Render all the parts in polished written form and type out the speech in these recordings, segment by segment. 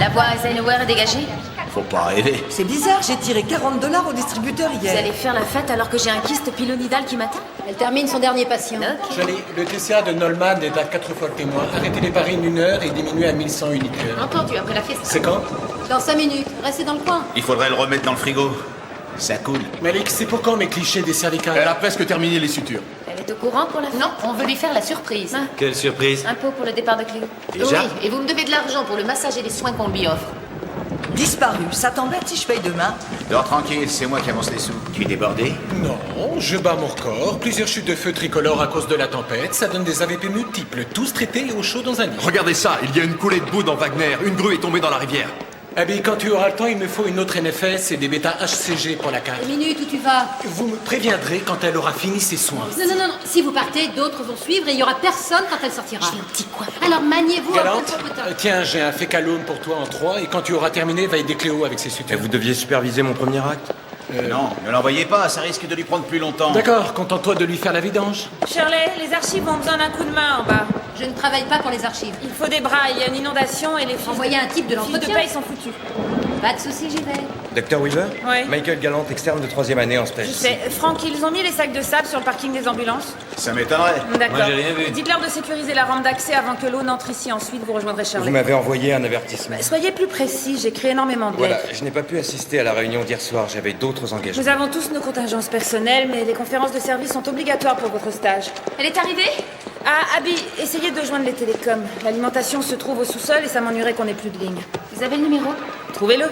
La voie Eisenhower est dégagée? Faut pas rêver. C'est bizarre, j'ai tiré 40 $ au distributeur Vous hier. allez faire la fête alors que j'ai un kyste pilonidal qui m'attend? Elle termine son dernier patient. Ok. Johnny, le TCA de Nolman est à 4 fois le témoin. Arrêtez les paris une heure et diminuez à 1100 unités. Entendu, après la fiesta. C'est quand? Dans 5 minutes, restez dans le coin. Il faudrait le remettre dans le frigo. Ça coule. Malik, c'est pour quand mes clichés des cervicales? Elle a presque terminé les sutures. Elle est au courant pour la fête? Non, on veut lui faire la surprise. Ah, Quelle surprise. un pot pour le départ de Cléo. Déjà? Oui, et vous me devez de l'argent pour le massage et les soins qu'on lui offre. Disparu, ça t'embête si je paye demain? Dors tranquille, c'est moi qui avance les sous. Tu es débordé? Non, je bats mon record. Plusieurs chutes de feu tricolores à cause de la tempête. Ça donne des AVP multiples, tous traités et au chaud dans un lit. Regardez ça, il y a une coulée de boue dans Wagner. Une grue est tombée dans la rivière. Abby, quand tu auras le temps, il me faut une autre NFS et des bêta HCG pour la carte. 1 minute, où tu vas? Vous me préviendrez quand elle aura fini ses soins. Non. Si vous partez, d'autres vont suivre et il y aura personne quand elle sortira. J'ai un petit coin. Alors maniez-vous un peu Galante, de popotin. tiens, j'ai un fécalome pour toi en 3 et quand tu auras terminé, va aider Cléo avec ses sutures. Vous deviez superviser mon premier acte? Non, ne l'envoyez pas, ça risque de lui prendre plus longtemps. D'accord, contente-toi de lui faire la vidange. Shirley, les archives ont besoin d'un coup de main en bas. Je ne travaille pas pour les archives. Il faut des bras, il y a une inondation et les fiches Envoyez un type de les fiches de l'entretien. paye sont foutues. Pas de soucis, j'y vais. Docteur Weaver? Ouais. Michael Gallant, externe de 3e année en stage. Je sais. Franck, ils ont mis les sacs de sable sur le parking des ambulances? Ça m'étonnerait. D'accord. Moi, j'ai rien vu. Dites-leur de sécuriser la rampe d'accès avant que l'eau n'entre ici. Ensuite, vous rejoindrez Vous Shirley. m'avez envoyé un avertissement. Soyez plus précis, j'écris énormément de Voilà, lettres. je n'ai pas pu assister à la réunion d'hier soir, j'avais d'autres engagements. Nous avons tous nos contingences personnelles, mais les conférences de service sont obligatoires pour votre stage. Elle est arrivée? Ah, Abby, essayez de joindre les télécoms. L'alimentation se trouve au sous-sol et ça m'ennuierait qu'on ait plus de ligne. Vous avez le numéro? Trouvez-le.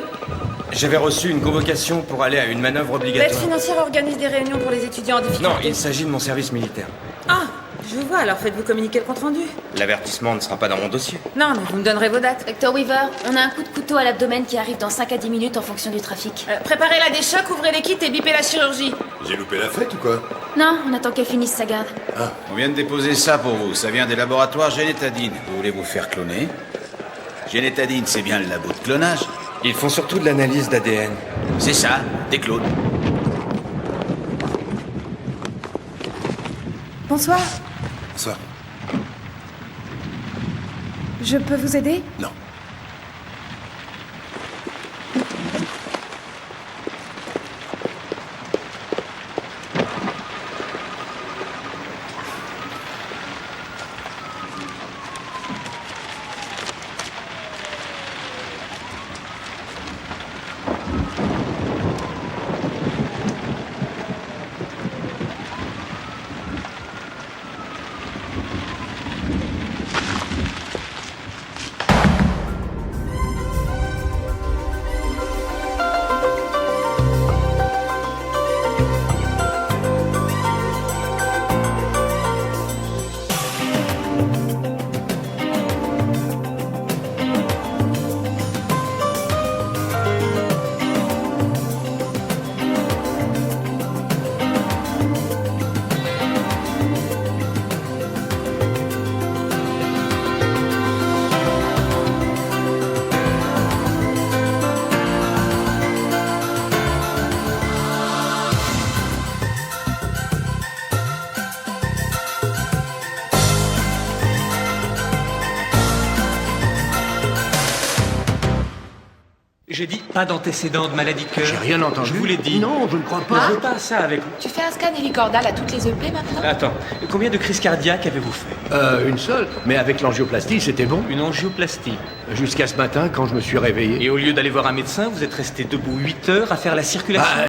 J'avais reçu une convocation pour aller à une manœuvre L'aide obligatoire. financière organise des réunions pour les étudiants en difficulté. Non, il s'agit de mon service militaire. Ah, je vois, alors faites-vous communiquer le compte-rendu. L'avertissement ne sera pas dans mon dossier. Non, mais vous me donnerez vos dates. Docteur Weaver, on a un coup de couteau à l'abdomen qui arrive dans 5 à 10 minutes en fonction du trafic. Préparez la déchoc, ouvrez les kits et bipez la chirurgie. J'ai loupé la fête ou quoi? Non, on attend qu'elle finisse sa garde. On vient de déposer ça pour vous. Ça vient des laboratoires Génétadine. Vous voulez vous faire cloner? Génétadine, c'est bien le labo de clonage. Ils font surtout de l'analyse d'ADN. C'est ça, des clones. Bonsoir, Ça. je peux vous aider? Non. J'ai dit pas d'antécédent de maladie de cœur. J'ai rien entendu. Je vous l'ai dit. Non, je ne crois Je pas. veux pas ça avec vous. Tu fais un scan hélicordal à toutes les EP maintenant? Attends, combien de crises cardiaques avez-vous fait? Une seule. Mais avec l'angioplastie, c'était bon. Une angioplastie. Jusqu'à ce matin, quand je me suis réveillé. Et au lieu d'aller voir un médecin, vous êtes resté debout 8 heures à faire la circulation.